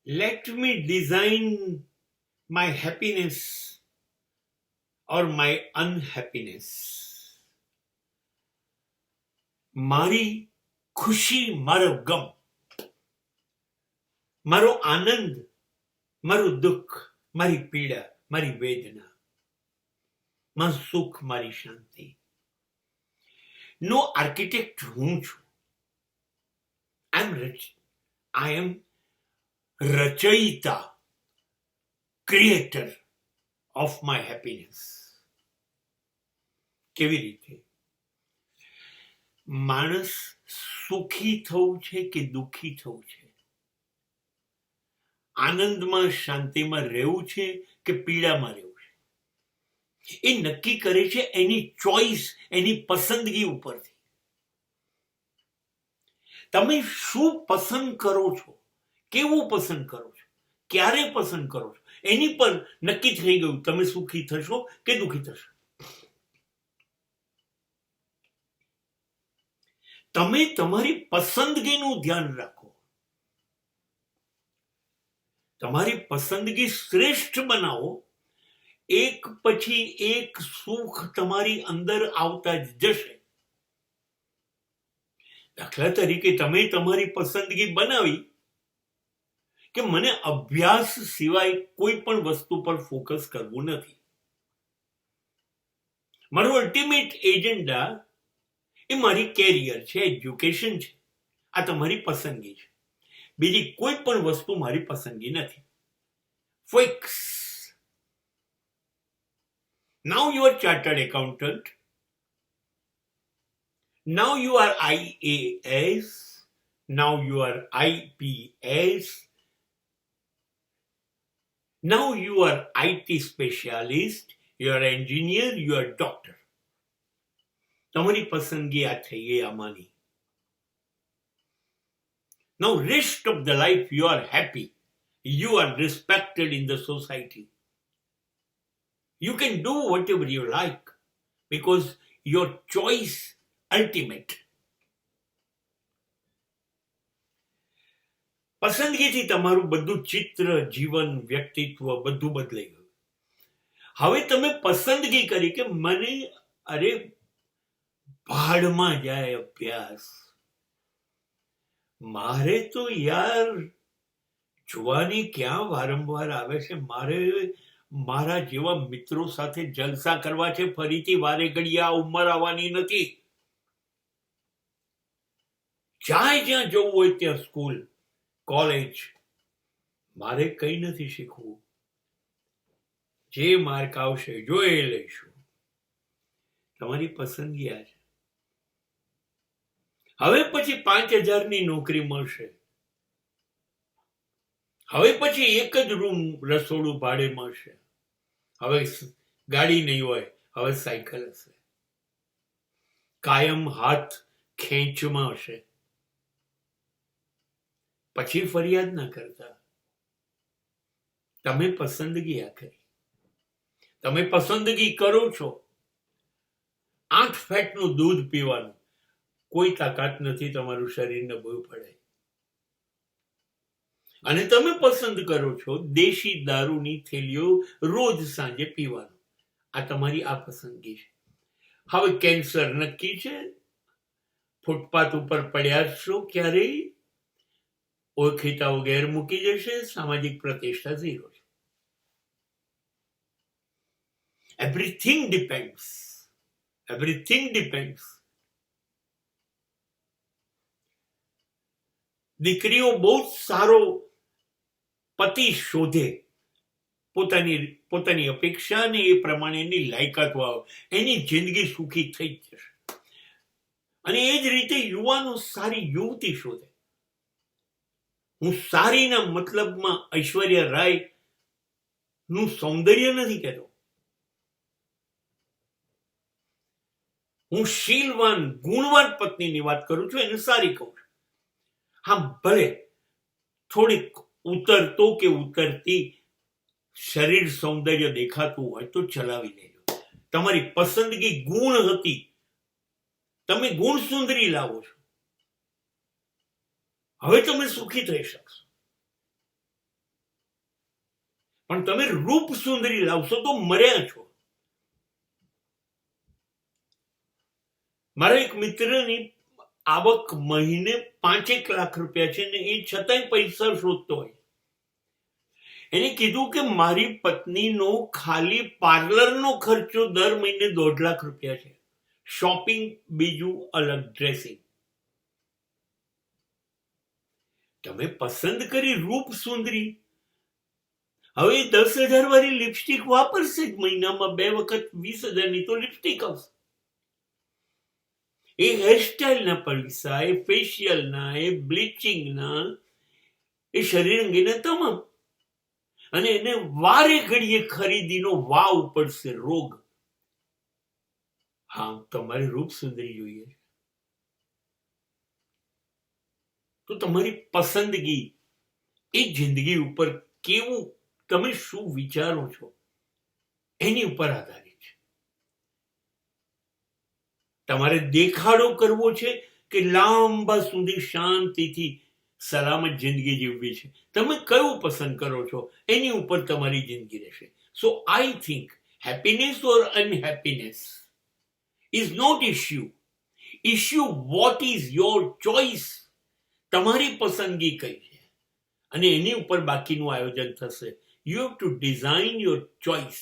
Let me design my happiness or my unhappiness. મારી ખુશી, મારો ગમ, મારો આનંદ, મારું દુઃખ, મારી પીડા, મારી વેદના, મારું સુખ, મારી શાંતિ નો આર્કિટેક્ટ હું છું. I am રચયિતા, ક્રિએટર ઓફ માય હેપીનેસ. કેવી રીતે? માણસ સુખી થવું છે કે દુઃખી થવું છે, આનંદમાં શાંતિમાં રહેવું છે કે પીડામાં રહેવું છે, એ નક્કી કરે છે એની ચોઈસ, એની પસંદગી ઉપરથી. તમે શું પસંદ કરો છો, કેવું પસંદ કરો છો, ક્યારે પસંદ કરો છો, એની પર નક્કી થઈ ગયું તમે સુખી થશો કે દુઃખી થશો. તમે તમારી પસંદગીનું ધ્યાન રાખો, તમારી પસંદગી શ્રેષ્ઠ બનાવો. એક પછી એક સુખ તમારી અંદર આવતા જ જશે. દાખલા તરીકે તમે તમારી પસંદગી બનાવી કે મને અભ્યાસ સિવાય કોઈ પણ વસ્તુ પર ફોકસ કરવું નથી, મારું અલ્ટિમેટ એજન્ડા એ મારી કેરિયર છે, એજ્યુકેશન છે. આ તમારી પસંદગી છે, બીજી કોઈ પણ વસ્તુ મારી પસંદગી નથી. Fix. Now you are chartered accountant. Now you are IAS. Now you are IPS. Now you are IT specialist. You are engineer. You are doctor. તમારી પસંદગી આ થઈ ગઈ આમાંની. Now rest of the life you are happy. You are respected in the society. You can do whatever you like because your choice ultimate. પસંદગીથી તમારું બધું ચિત્ર, જીવન, વ્યક્તિત્વ બધું બદલાઈ ગયું. હવે તમે પસંદગી કરી કે મને ભાડમાં જાય અભ્યાસ, મારે તો યાર જોવાની ક્યાં વારંવાર આવે છે, મારે મારા જેવા મિત્રો સાથે જલસા કરવા છે, ફરીથી વારે ઘડીએ આ ઉંમર આવવાની નથી. જ્યાં જવું હોય ત્યાં સ્કૂલ, કોલેજ, મારે કઈ નથી શીખવું, જે માર્ક આવશે જોઈ લઈશું. તમારી પસંદગી આ છે. હવે પછી 5,000ની નોકરી મળશે, હવે પછી એક જ રૂમ રસોડું ભાડે મળશે, હવે ગાડી નહીં હોય, હવે સાયકલ હશે, કાયમ હાથ ખેંચમાં હશે. પછી ફરિયાદ ના કરતા. તમે પસંદગી આ કરી, તમે પસંદગી કરો છો 8 ફેટનું દૂધ પીવાનું, કોઈ તાકાત નથી તમારું શરીર નબળું પડે. અને તમે પસંદ કરો છો દેશી દારૂની થેલીઓ રોજ સાંજે પીવાનું. આ તમારી આ પસંદગી છે. હવે કેન્સર નક્કી છે, ફૂટપાથ ઉપર પડ્યા છો ક્યારેય, ઓળખીતાઓ ઘેર મૂકી જશે, સામાજિક પ્રતિષ્ઠા 0 છે. Everything depends. Everything depends. દીકરીઓ બહુ સારો પતિ શોધે, પોતાની અપેક્ષા ને એ પ્રમાણેની લાયકાત વાળો, એની જિંદગી સુખી થઈ જ જશે. અને એ જ રીતે યુવાનો સારી યુવતી શોધે. હું સારીના મતલબમાં ઐશ્વર્યા રાય નું સૌંદર્ય નથી કહેતો, હું શીલવાન ગુણવાન પત્નીની વાત કરું છું, એને સારી કહું છું. હા, ભલે થોડીક ઉતરતો કે ઉતરતી શરીર સૌંદર્ય દેખાતું હોય તો ચલાવી લેજો. તમારી પસંદગી ગુણ હતી, તમે ગુણ સુંદરી લાવો છો, હવે તમે સુખી થઈ શકશો. પણ તમે રૂપ સુંદરી લાવશો તો મર્યા છો. મારા એક મિત્રની આવક મહિને 5 લાખ રૂપિયા છે ને એ છતાંય પૈસા શોધતો હોય. એને કીધું કે મારી પત્નીનો ખાલી પાર્લરનો ખર્ચો દર મહિને 1.5 લાખ રૂપિયા છે, શોપિંગ બીજું અલગ, ડ્રેસિંગ. તમે પસંદ કરી રૂપ સુંદરી, હવે 10,000 વાળી લિપસ્ટિક વાપરશે જ, મહિનામાં 2 વખત 20,000ની તો લિપસ્ટિક આવશે. એ હેરસ્ટાઇલના પૈસા, એ ફેશિયલના, એ બ્લીચિંગના, એ શરીર અંગેના તમામ. અને એને વારે ઘડીએ ખરીદીનો વાવ પડશે, રોગ. હા, તમારે રૂપ સુંદરી જોઈએ તો તમારી પસંદગી એ જિંદગી ઉપર કેવું, તમે શું વિચારો છો એની ઉપર આધારિત છે. તમારે દેખાડો કરવો છે કે લાંબા સુધી શાંતિથી સલામત જિંદગી જીવવી છે, તમે કયું પસંદ કરો છો એની ઉપર તમારી જિંદગી રહેશે. So I think happiness or unhappiness is not issue what is your choice. તમારી પસંદગી કઈ છે અને એની ઉપર બાકીનું આયોજન થશે. You have to design your choice.